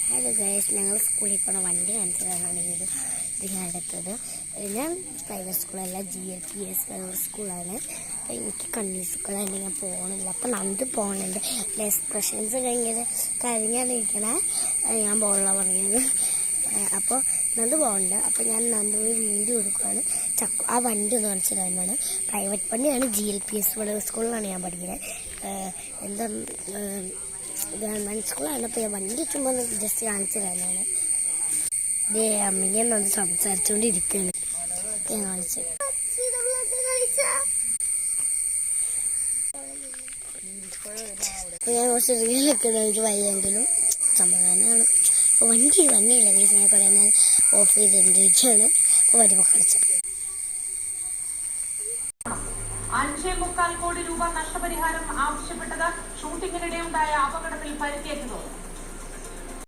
Hello guys, ഞങ്ങൾ സ്കൂളിൽ പോണ വണ്ടി കാണിച്ചു തരാനാണ് ഇത് ഞാൻ എടുത്തത്. ഞാൻ പ്രൈവറ്റ് സ്കൂളല്ല, GLPS സ്കൂളാണ്. അപ്പോൾ എനിക്ക് കണ്ണീർ സ്കൂളായിട്ട് ഞാൻ പോകണില്ല. അപ്പോൾ നന്ദു പോകുന്നുണ്ട്. എക്സ്പ്രഷൻസ് കഴിഞ്ഞാലിരിക്കണേ ഞാൻ പോകണ പറഞ്ഞത്. അപ്പോൾ നന്ദു പോകുന്നുണ്ട്. അപ്പോൾ ഞാൻ നന്ദു വീഡിയോ എടുക്കുകയാണ്. ആ വണ്ടി ഒന്ന് കാണിച്ചു തരുന്നതാണ്. പ്രൈവറ്റ് വണ്ടിയാണ്. GLPS സ്കൂളിലാണ് ഞാൻ പഠിക്കുന്നത്. എന്താ ഗവൺമെൻറ് സ്കൂളാണ്. അപ്പോൾ ഞാൻ വണ്ടി ചുമ്മാ ജസ്റ്റ് കാണിച്ചു തരാനാണ്. ഇതേ അമ്മയെ നന്ദി സംസാരിച്ചുകൊണ്ടിരിക്കുകയാണ്. ഞാൻ കാണിച്ചു അപ്പോൾ ഞാൻ കുറച്ച് റീലൊക്കെ എനിക്ക് വയ്യെങ്കിലും സമാധാനമാണ്. അപ്പോൾ വണ്ടിയില്ല കേസ് ഞാൻ കുറേ ഞാൻ ഓഫ് ചെയ്തിരിക്കുകയാണ്. അപ്പോൾ വരുമ്പോൾ കളിച്ചു 5.25 കോടി രൂപ നഷ്ടപരിഹാരം ആവശ്യപ്പെട്ടത് ഷൂട്ടിങ്ങിനിടെയുണ്ടായ അപകടത്തിൽ പരിക്കേറ്റു.